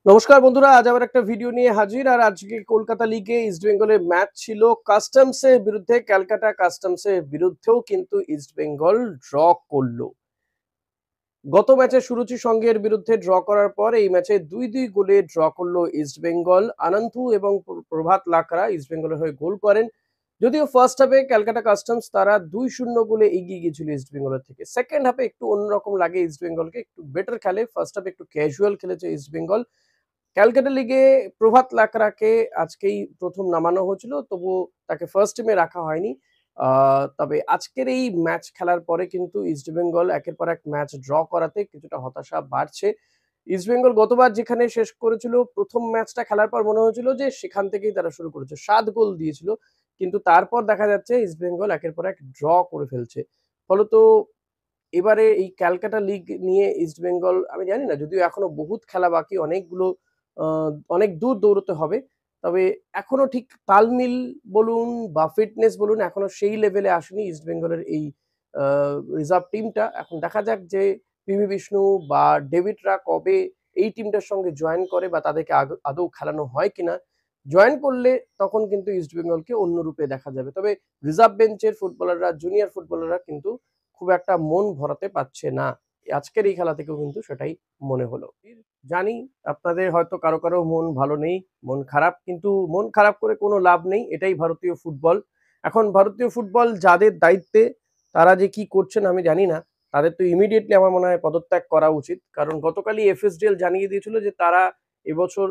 নমস্কার বন্ধুরা, আজ আবার একটা ভিডিও নিয়ে হাজির। আর আজকে কলকাতা লিগে ইস্ট বেঙ্গলের ম্যাচ ছিল কাস্টমসের বিরুদ্ধে। ক্যালকাটা কাস্টমসের বিরুদ্ধেও কিন্তু ইস্ট বেঙ্গল ড্র করলো। গত ম্যাচে সুরুচি সঙ্ঘের বিরুদ্ধে ড্র করার পর এই ম্যাচে ২-২ গোলে ড্র করলো ইস্ট বেঙ্গল। আনন্তু এবং প্রভাত লাকড়া ইস্ট বেঙ্গলের হয়ে গোল করেন। যদিও ফার্স্ট হাফে ক্যালকাটা কাস্টমস তারা ২-০ গোলে এগিয়ে গিয়েছিল ইস্ট বেঙ্গলের থেকে। সেকেন্ড হাফে একটু অন্যরকম লাগে ইস্ট বেঙ্গলকে, একটু বেটার খেলে। ফার্স্ট হাফে একটু ক্যাজুয়াল খেলেছে ইস্ট বেঙ্গল। ক্যালকাটা লিগে প্রভাত লাকড়াকে আজকেই প্রথম নামানো হয়েছিল, তবুও তাকে ফার্স্ট টিমে রাখা হয়নি। তবে আজকের এই ম্যাচ খেলার পরে কিন্তু ইস্টবেঙ্গল একের পর এক ম্যাচ ড্র করাতে কিছুটা হতাশা বাড়ছে। ইস্টবেঙ্গল গতবার যেখানে শেষ করেছিল, প্রথম ম্যাচটা খেলার পর মনে হয়েছিল যে সেখান থেকেই তারা শুরু করেছে, ৭ গোল দিয়েছিল। কিন্তু তারপর দেখা যাচ্ছে ইস্টবেঙ্গল একের পর এক ড্র করে ফেলছে। ফলত এবারে এই ক্যালকাটা লিগ নিয়ে ইস্টবেঙ্গল, আমি জানি না, যদিও এখনো বহুত খেলা বাকি, অনেকগুলো অনেক দূর দৌড়তে হবে। তবে এখনো ঠিক তালমিল বলুন বা ফিটনেস বলুন, এখনো সেই লেভেলে আসেনি ইস্টবেঙ্গলের এই আ রিজার্ভ টিমটা। এখন দেখা যাক যে পিভি বিষ্ণু বা ডেভিডরা কবে এই টিমটার সঙ্গে জয়েন করে বা তাদেরকে আদৌ খেলানো হয় কিনা। জয়েন করলে তখন কিন্তু ইস্টবেঙ্গলকে অন্য রূপে দেখা যাবে। তবে রিজার্ভ বেঞ্চের ফুটবলাররা, জুনিয়র ফুটবলাররা কিন্তু খুব একটা মন ভরাতে পারছে না। আজকের এই খেলা থেকেও কিন্তু সেটাই মনে হলো। জানি আপনাদের হয়তো কারো, কারো মন ভালো নেই, মন খারাপ। কিন্তু মন খারাপ করে কোনো লাভ নেই। এটাই ভারতীয় ফুটবল। এখন ভারতীয় ফুটবল যাদের দায়িত্বে, তারা যে কি করছেন আমি জানি না। তাদের তো ইমিডিয়েটলি আমার মনে হয় পদত্যাগ করা উচিত। কারণ গতকালই এফএসডিএল জানিয়ে দিয়েছিল যে তারা এবছর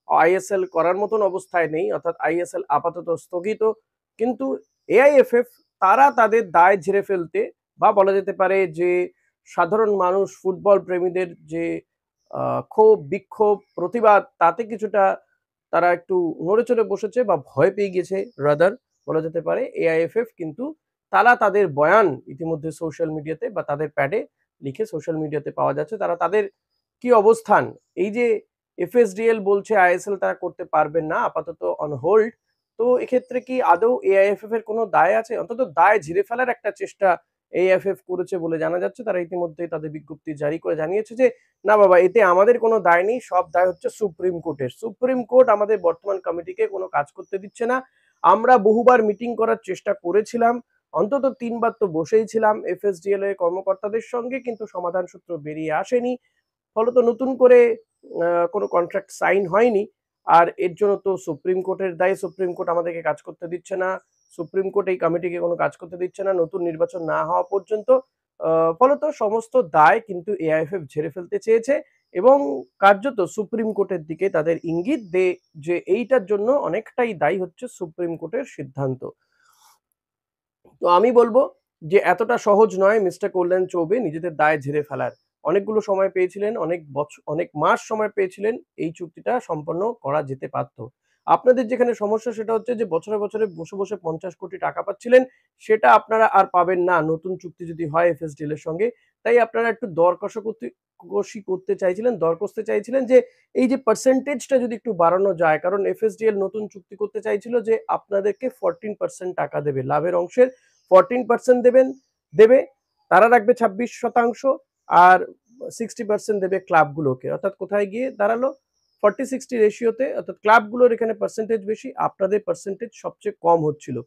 আইএসএল করার মতন অবস্থায় নেই। অর্থাৎ আইএসএল আপাতত স্থগিত। কিন্তু এআইএফএফ তারা তাদের দায় ঝেড়ে ফেলতে, বা বলা যেতে পারে যে সাধারণ মানুষ, ফুটবল প্রেমীদের যে ক্ষোভ, বিক্ষোভ, প্রতিবাদ, তাতে কিছুটা তারা একটু নড়েচড়ে বসেছে বা ভয় পেয়ে গেছে রাদার বলা যেতে পারে। এআইএফএফ কিন্তু তারা তাদের বয়ান ইতিমধ্যে সোশ্যাল মিডিয়াতে বা তাদের প্যাডে লিখে সোশ্যাল মিডিয়াতে পাওয়া যাচ্ছে। তারা তাদের কি অবস্থান, এই যে এফএসডিএল বলছে আইএসএল তারা করতে পারবেন না, আপাতত অন হোল্ড। তো এক্ষেত্রে কি আদৌ এআইএফএফ এর কোনো দায় আছে? অন্তত দায় ঝেড়ে ফেলার একটা চেষ্টা এএফএফ করেছে বলে জানা যাচ্ছে। তারা ইতিমধ্যেই তাদের বিজ্ঞপ্তি জারি করে জানিয়েছে যে না বাবা, এতে আমাদের কোনো দায় নেই, সব দায় হচ্ছে সুপ্রিম কোর্টের। সুপ্রিম কোর্ট আমাদের বর্তমান কমিটিকে কোনো কাজ করতে দিচ্ছে না। আমরা বহুবার মিটিং করার চেষ্টা করেছিলাম, অন্তত ৩ বার তো বসেই ছিলাম এফএসডিএল এর কর্মকর্তাদের সঙ্গে, কিন্তু সমাধান সূত্র বেরিয়ে আসেনি। ফলত নতুন করে কোনো কন্ট্রাক্ট সাইন হয়নি। আর এর জন্য তো সুপ্রিম কোর্টের দায়ী। সুপ্রিম কোর্ট আমাদেরকে কাজ করতে দিচ্ছে না। সুপ্রিম কোর্ট এই কমিটিকে কোনো কাজ করতে দিচ্ছে না নতুন নির্বাচন না হওয়া পর্যন্ত। ফলত সমস্ত দায় কিন্তু এআইএফএফ ঝেড়ে ফেলতে চেয়েছে এবং কার্যত সুপ্রিম কোর্টের দিকে তাদের ইঙ্গিত দেয় যে এইটার জন্য অনেকটাই দায়ী হচ্ছে সুপ্রিম কোর্টের সিদ্ধান্ত। তো আমি বলবো যে এতটা সহজ নয় মিস্টার কল্যাণ চৌবে নিজেদের দায় ঝেড়ে ফেলার। অনেকগুলো সময় পেয়েছিলেন, অনেক মাস সময় পেয়েছিলেন, এই চুক্তিটা সম্পন্ন করা যেতে পারত। আপনাদের যেখানে সমস্যা সেটা হচ্ছে যে বছরে, বছরে বসে, বসে ৫০ কোটি টাকা পাচ্ছিলেন, সেটা আপনারা আর পাবেন না নতুন চুক্তি যদি হয় এফএসডিএল এর সঙ্গে। তাই আপনারা একটু কষি করতে চাইছিলেন, দর কষতে চাইছিলেন যে এই যে পার্সেন্টেজটা যদি একটু বাড়ানো যায়। কারণ এফএসডিএল নতুন চুক্তি করতে চাইছিল যে আপনাদেরকে 14% টাকা দেবে। লাভের অংশের 14% দেবে। তারা রাখবে 26%, আর 60% দেবে ক্লাবগুলোকে। অর্থাৎ কোথায় গিয়ে দাঁড়ালো? 40-60 রেশিওতে। অর্থাৎ ক্লাবগুলোর এখানে পার্সেন্টেজ বেশি, আপনাদের পার্সেন্টেজ সবচেয়ে কম হচ্ছিল।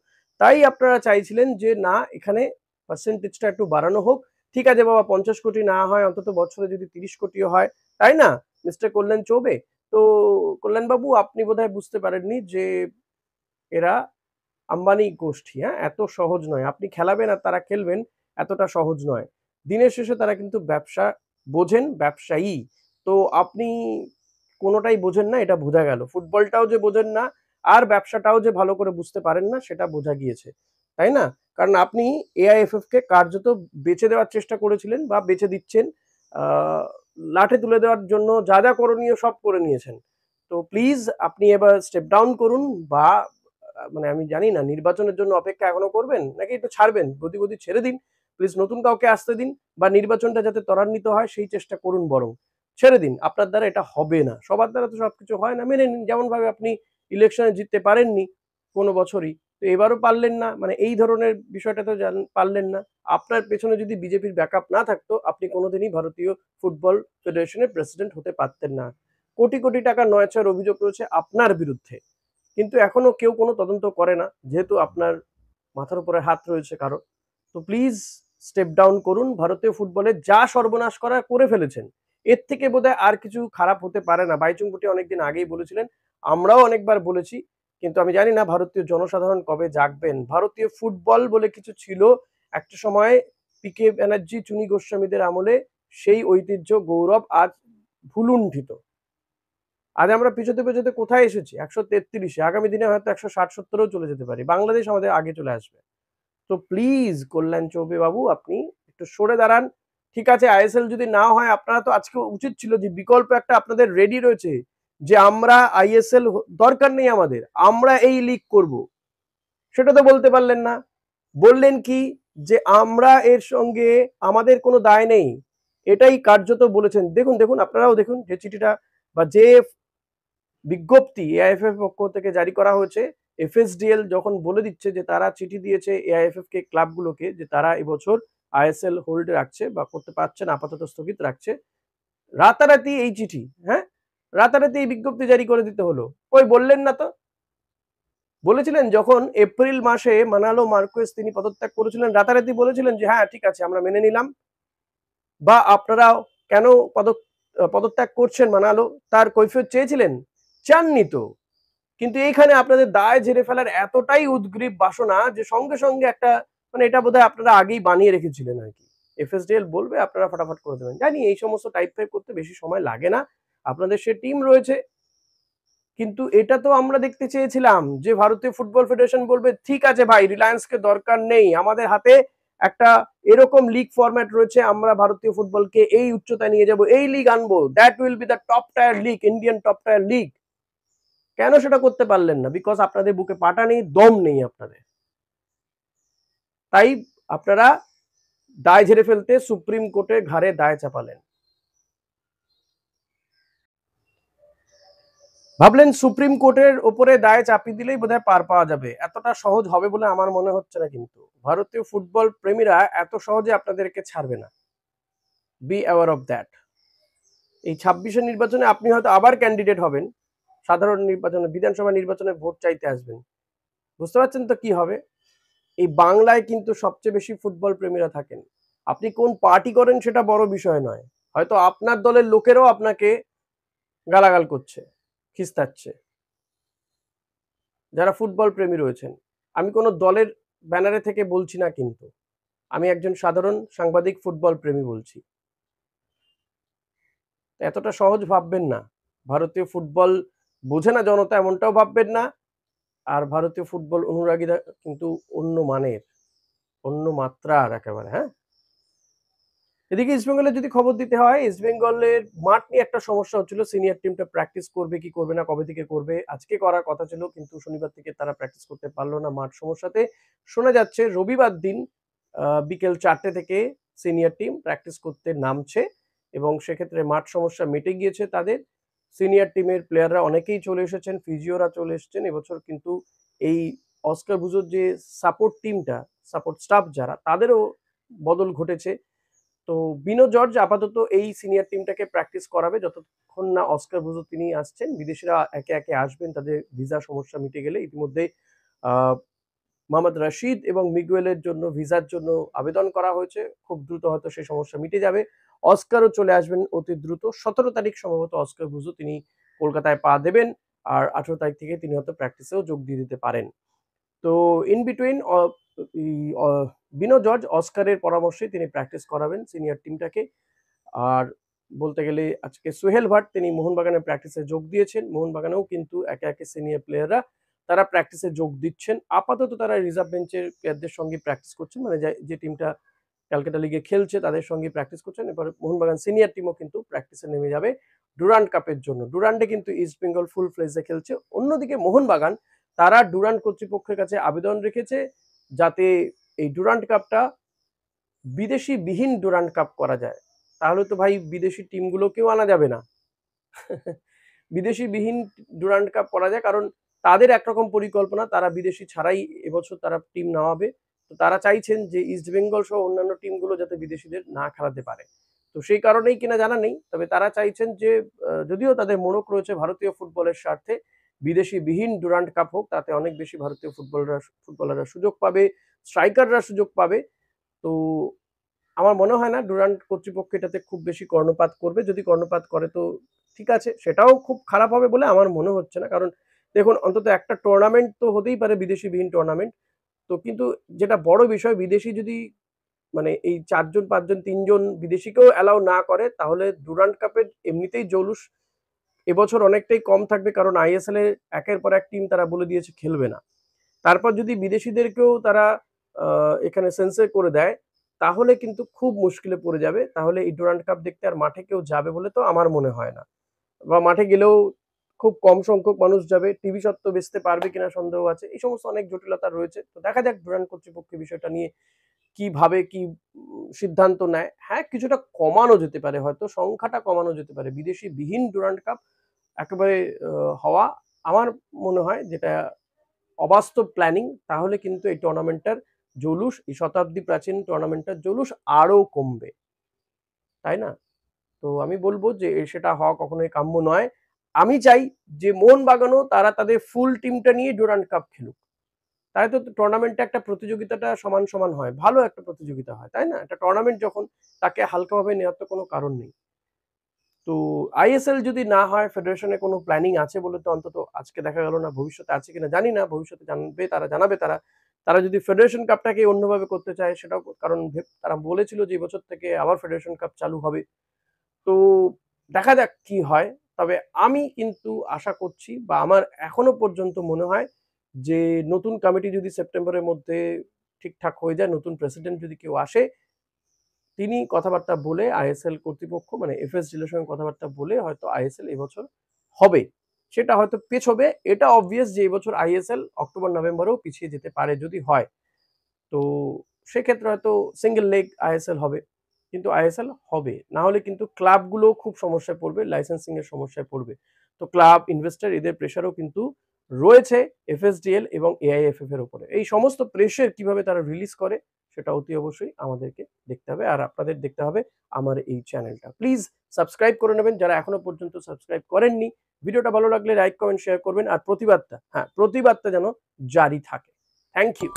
তাই আপনারা চাইছিলেন যে না, এখানে পার্সেন্টেজটা একটু বাড়ানো হোক। ঠিক আছে বাবা, ৫০ কোটি না হয় অন্তত বছরে যদি ৩০ কোটিও হয়, তাই না মিস্টার কল্যাণ চৌবে? তো কল্যাণবাবু, আপনি বোধহয় বুঝতে পারেননি যে এরা আম্বানি গোষ্ঠী, হ্যাঁ? এত সহজ নয়। আপনি খেলাবেন আর তারা খেলবেন, এতটা সহজ নয়। দিনের শেষে তারা কিন্তু ব্যবসা বোঝেন, ব্যবসায়ী। তো আপনি কোনটাই বোঝেন না, এটা বোঝা গেল। ফুটবলটাও যে বোঝেন না আর ব্যবসাটাও যে ভালো করে বুঝতে পারেন না, সেটা বোঝা গিয়েছে। তাই না? কারণ আপনি এআইএফএফ কে কার্যত বেচে দেওয়ার চেষ্টা করেছিলেন বা বেচে দিচ্ছেন। আ লাঠে তুলে দেওয়ার জন্য যা, যা করণীয় সব করে নিয়েছেন। তো প্লিজ আপনি এবার স্টেপ ডাউন করুন, বা মানে আমি জানি না নির্বাচনের জন্য অপেক্ষা এখনো করবেন নাকি একটু ছাড়বেন, গদি ছেড়ে দিন। প্লিজ নতুন কাউকে আসতে দিন, বা নির্বাচনটা যাতে ত্বরান্বিত হয় সেই চেষ্টা করুন বরং। ছেড়ে দিন, আপনার দ্বারা এটা হবে না। সবার দ্বারা তো সবকিছু হয় না, মেনে নিন। যেমনভাবে আপনি ইলেকশনে জিততে পারেননি কোনো বছরই, তো এবারও পারলেন না। মানে এই ধরনের বিষয়টা তো পারলেন না। আপনার পেছনে যদি বিজেপির ব্যাকআপ না থাকতো, আপনি কোনোদিনই ভারতীয় ফুটবল ফেডারেশনের প্রেসিডেন্ট হতে পারতেন না। কোটি কোটি টাকা নয়ছয়ের অভিযোগ রয়েছে আপনার বিরুদ্ধে, কিন্তু এখনো কেউ কোনো তদন্ত করে না, যেহেতু আপনার মাথার উপরে হাত রয়েছে কারো। তো প্লিজ স্টেপ ডাউন করুন। ভারতীয় ফুটবলে যা সর্বনাশ করা করে ফেলেছেন, এর থেকে বোধহয় আর কিছু খারাপ হতে পারে না। বাইচুং ভুটিয়া অনেকদিন আগেই বলেছিলেন, আমরাও অনেকবার বলেছি, কিন্তু আমি জানি না ভারতীয় জনসাধারণ কবে জাগবেন। ভারতীয় ফুটবল বলে কিছু ছিল একটা সময়, পিকে ব্যানার্জি, চুনি গোস্বামীদের আমলে, সেই ঐতিহ্য গৌরব আজ ভুলুণ্ঠিত। আজ আমরা পেছোতে পেছোতে কোথায় এসেছি? 133-এ। আগামী দিনে হয়তো 160-70-ও চলে যেতে পারি। বাংলাদেশ আমাদের আগে চলে আসবে। তো প্লিজ কল্যাণ চৌবে বাবু, আপনি একটু সরে দাঁড়ান। ঠিক আছে, আইএসএল যদি না হয়, আপনারা তো আজকে উচিত ছিল যে বিকল্প একটা আপনাদের রেডি রয়েছে, যে আমরা আইএসএল দরকার নেই আমাদের, আমরা এই লিগ করব। সেটা তো বলতে পারলেন না। বললেন কি, যে আমরা এর সঙ্গে আমাদের কোনো দায় নেই। এটাই কার্যত বলেছেন। দেখুন দেখুন, আপনারাও দেখুন যে চিঠিটা বা যে বিজ্ঞপ্তি এআইএফএফ পক্ষ থেকে জারি করা হয়েছে। এফএসডিএল যখন বলে দিচ্ছে যে তারা চিঠি দিয়েছে এআইএফএফ কে, ক্লাবগুলোকে, যে তারা এবছর আইএসএল হোল্ডে রাখছে বা করতে পারছে না, আপাতত স্থগিত রাখছে। রাতারাতি এই চিঠি, হ্যাঁ, রাতারাতি এই বিজ্ঞপ্তি জারি করে দিতে হলো। কই বললেন না তো? বলেছিলেন যখন এপ্রিল মাসে মানালো মার্কোয়েস তিনি পদত্যাগ করেছিলেন, রাতারাতি বলেছিলেন যে হ্যাঁ ঠিক আছে আমরা মেনে নিলাম। বা আপনারা কেন পদত্যাগ করছেন মানালো, তার কৈফিয়ত চেয়েছিলেন? চাননি তো। কিন্তু এইখানে আপনাদের দায় ঝেড়ে ফেলার এতটাই উদগ্রীব বাসনা যে সঙ্গে সঙ্গে একটা, মানে এটা বোধহয় আপনারা আগেই বানিয়ে রেখেছিলেন আর কি। এফএসডিএল বলবে, আপনারা ফটাফট করে দেবেন। জানি এই সমস্ত টাইপ ফাইপ করতে বেশি সময় লাগে না, আপনাদের সে টিম রয়েছে। কিন্তু এটা তো আমরা দেখতে চেয়েছিলাম যে ভারতীয় ফুটবল ফেডারেশন বলবে ঠিক আছে ভাই, রিলায়েন্সকে দরকার নেই, আমাদের হাতে একটা এরকম লিগ ফরম্যাট রয়েছে, আমরা ভারতীয় ফুটবলকে এই উচ্চতায় নিয়ে যাব, এই লিগ আনবো, that will be the top tyre league, Indian top tyre league. কেন সেটা করতে পারলেন না? বিকজ আপনাদের বুকে পাটা নেই, দম নেই আপনাদের। তাই আপনারা দায় ঝেড়ে ফেলতে সুপ্রিম কোর্টের ঘাড়ে দায় চাপালেন। ভাবলেন সুপ্রিম কোর্টের ওপরে দায় চাপিয়ে দিলেই বোধহয় পার পাওয়া যাবে। এতটা সহজ হবে বলে আমার মনে হচ্ছে না। কিন্তু ভারতীয় ফুটবল প্রেমীরা এত সহজে আপনাদেরকে ছাড়বে না। Be aware of that. এই 26-এর নির্বাচনে আপনি হয়তো আবার ক্যান্ডিডেট হবেন, সাধারণ নির্বাচনে, বিধানসভা নির্বাচনে ভোট চাইতে আসবেন। বুঝতে পারছেন তো কি হবে? এই বাংলায় কিন্তু সবচেয়ে বেশি ফুটবল প্রেমীরা থাকেন। আপনি কোন পার্টি করেন সেটা বড় বিষয় নয়, হয়তো আপনার দলের লোকেরাও আপনাকে গালাগাল করছে, খিস্তাচ্ছে, যারা ফুটবল প্রেমী রয়েছেন। আমি কোনো দলের ব্যানারে থেকে বলছি না, কিন্তু আমি একজন সাধারণ সাংবাদিক ফুটবল প্রেমী বলছি। এতটা সহজ ভাববেন না। ভারতীয় ফুটবল বোঝে না জনতা, এমনটাও ভাববেন না। আর ভারতীয় ফুটবল অনুরাগীরা কিন্তু অন্য মানের, অন্য মাত্রার একেবারে। হ্যাঁ, এদিকে ইস্টবেঙ্গলে যদি খবর দিতে হয়, ইস্টবেঙ্গলের মাঠ নিয়ে একটা সমস্যা হচ্ছিল। সিনিয়র টিমটা প্র্যাকটিস করবে কি করবে না, কবে থেকে করবে, আজকে করার কথা ছিল, কিন্তু শনিবার থেকে তারা প্র্যাকটিস করতে পারলো না মাঠ সমস্যাতে। শোনা যাচ্ছে রবিবার দিন বিকেল 4টে থেকে সিনিয়র টিম প্র্যাকটিস করতে নামছে, এবং সেক্ষেত্রে মাঠ সমস্যা মিটে গিয়েছে তাদের। সিনিয়র টিমের প্লেয়াররা অনেকেই চলে এসেছেন, ফিজিওরা চলে এসেছেন। এবছর কিন্তু এই অস্কার বুজোর যে সাপোর্ট টিমটা, সাপোর্ট স্টাফ যারা, তাদেরও বদল ঘটেছে। তো বিনো জর্জ আপাতত এই সিনিয়র টিমটাকে প্র্যাকটিস করাবে যতক্ষণ না অস্কার বুজো তিনি আসছেন। বিদেশিরা একে একে আসবেন তাদের ভিসা সমস্যা মিটে গেলে। ইতিমধ্যে মোহাম্মদ রশিদ এবং মিগুয়েলের জন্য ভিসার জন্য আবেদন করা হয়েছে, খুব দ্রুত হয়তো সেই সমস্যা মিটে যাবে। অস্কারও চলে আসবেন অতি দ্রুত। 17 তারিখ সম্ভবত অস্কার বুজো তিনি কলকাতায় পা দেবেন, আর 18 তারিখ থেকে তিনি হয়তো প্র্যাকটিসেও যোগ দিয়ে দিতে পারেন। তো ইন বিটুইন বিনো জর্জ অস্কারের পরামর্শে তিনি প্র্যাকটিস করাবেন সিনিয়র টিমটাকে। আর বলতে গেলে আজকে সোহেল ভাট তিনি মোহনবাগানের প্র্যাকটিসে যোগ দিয়েছেন। মোহনবাগানেও কিন্তু একে একে সিনিয়র প্লেয়াররা তারা প্র্যাকটিসে যোগ দিচ্ছেন। আপাতত তারা রিজার্ভ বেঞ্চের প্লেয়ারদের সঙ্গে প্র্যাকটিস করছেন, মানে যে টিমটা ক্যালকাটা লিগে খেলছে তাদের সঙ্গে প্র্যাকটিস করছেন। এবার মোহনবাগান সিনিয়র টিমও কিন্তু প্র্যাকটিসে নেমে যাবে ডুরান্ড কাপের জন্য। ডুরান্ডে কিন্তু ইস্ট বেঙ্গল ফুল ফ্লেজে খেলছে। অন্যদিকে মোহনবাগান তারা ডুরান্ড কর্তৃপক্ষের কাছে আবেদন রেখেছে যাতে এই ডুরান্ড কাপটা বিদেশি বিহীন ডুরান্ড কাপ করা যায়। তাহলে তো ভাই বিদেশি টিমগুলোকেও আনা যাবে না। বিদেশি বিহীন ডুরান্ড কাপ করা যায়, কারণ তাদের একরকম পরিকল্পনা, তারা বিদেশি ছাড়াই এবছর তারা টিম নামাবে। তো তারা চাইছেন যে ইস্ট বেঙ্গল সহ অন্যান্য টিমগুলো যাতে বিদেশিদের না খেলাতে পারে। তো সেই কারণেই কিনা জানা নেই, তবে তারা চাইছেন যে যদিও তাদের মোড়ক রয়েছে ভারতীয় ফুটবলের স্বার্থে বিদেশি বিহীন ডুরান্ড কাপ হোক, তাতে অনেক বেশি ভারতীয় ফুটবলাররা সুযোগ পাবে, স্ট্রাইকাররা সুযোগ পাবে। তো আমার মনে হয় না ডুরান্ড কর্তৃপক্ষ এটাতে খুব বেশি কর্ণপাত করবে। যদি কর্ণপাত করে তো ঠিক আছে, সেটাও খুব খারাপ হবে বলে আমার মনে হচ্ছে না। কারণ দেখুন, অন্তত একটা টুর্নামেন্ট তো হতেই পারে বিদেশি বিহীন টুর্নামেন্ট। তো কিন্তু যেটা বড় বিষয়, বিদেশি যদি মানে এই ৪ জন ৫ জন ৩ জন বিদেশিকেও অ্যালাউ না করে, তাহলে ডুরান্ড কাপের এমনিতেই জৌলুস এবছর অনেকটাই কম থাকবে। কারণ আইএসএল এর একের পর এক টিম তারা বলে দিয়েছে খেলবে না। তারপর যদি বিদেশিদেরকেও তারা এখানে সেন্সর করে দেয়, তাহলে কিন্তু খুব মুশকিলে পড়ে যাবে। তাহলে এই ডুরান্ড কাপ দেখতে আর মাঠে কেউ যাবে বলে তো আমার মনে হয় না। বা মাঠে গেলেও খুব কম সংখ্যক মানুষ যাবে। টিভি স্বত্ব বেচতে পারবে কিনা সন্দেহ আছে। এই সমস্ত অনেক জটিলতা রয়েছে। তো দেখা যাক ডুরান্ড কর্তৃপক্ষ বিষয়টা নিয়ে কিভাবে কি সিদ্ধান্ত নেয়। হ্যাঁ, কিছুটা কমানো যেতে পারে, হয়তো সংখ্যাটা কমানো যেতে পারে। বিদেশি বিহীন ডুরান্ড কাপ একেবারে হওয়া আমার মনে হয় যেটা অবাস্তব প্ল্যানিং। তাহলে কিন্তু এই টুর্নামেন্টটার জৌলুস, এই শতাব্দী প্রাচীন টুর্নামেন্টটার জৌলুস আরো কমবে, তাই না? তো আমি বলবো যে সেটা হওয়া কখনোই কাম্য নয়। আমি চাই যে মোহনবাগানও তারা তাদের ফুল টিমটা নিয়ে ডুরান্ড কাপ খেলুক। তাই তো টুর্নামেন্টে একটা প্রতিযোগিতাটা সমান সমান হয়, ভালো একটা প্রতিযোগিতা হয়, তাই না? একটা টুর্নামেন্ট যখন, তাকে হালকাভাবে নেওয়ার তো কোনো কারণ নেই। তো আইএসএল যদি না হয়, ফেডারেশনে কোনো প্ল্যানিং আছে বলে তো অন্তত আজকে দেখা গেল না। ভবিষ্যতে আছে কিনা জানি না, ভবিষ্যতে জানাবে তারা। তারা যদি ফেডারেশন কাপটাকে অন্যভাবে করতে চায় সেটাও, কারণ তারা বলেছিল যে এবছর থেকে আবার ফেডারেশন কাপ চালু হবে। তো দেখা যাক কি হয়। তবে আমি কিন্তু আশা করছি, বা আমার এখনো পর্যন্ত মনে হয় যে নতুন কমিটি যদি সেপ্টেম্বরের মধ্যে ঠিকঠাক হয়ে যায়, নতুন প্রেসিডেন্ট যদি কেউ আসে, তিনি কথাবার্তা বলে আইএসএল কর্তৃপক্ষ মানে এফএসডিএল এর সঙ্গে কথাবার্তা বলে হয়তো আইএসএল এবছর হবে। সেটা হয়তো পেছবে। এটা অবভিয়াস যে এবছর আইএসএল অক্টোবর নভেম্বরেও পিছিয়ে যেতে পারে যদি হয়। তো সেক্ষেত্রে হয়তো সিঙ্গেল লেগ আইএসএল হবে। কিন্তু আইএসএল হবে। না হলে কিন্তু ক্লাবগুলো খুব সমস্যায় পড়বে, লাইসেন্সিং এর সমস্যায় পড়বে। তো ক্লাব, ইনভেস্টর এদের প্রেশারও কিন্তু রয়েছে এফএসডিএল এবং এআইএফএফ এর উপরে। এই সমস্ত প্রেশার কিভাবে তারা রিলিজ করে সেটা অতি অবশ্যই আমাদেরকে দেখতে হবে, আর আপনাদের দেখতে হবে আমার এই চ্যানেলটা। প্লিজ সাবস্ক্রাইব করে নেবেন যারা এখনো পর্যন্ত সাবস্ক্রাইব করেননি। ভিডিওটা ভালো লাগলে লাইক, কমেন্ট, শেয়ার করবেন, আর প্রতিবাদটা যেন জারি থাকে। Thank you.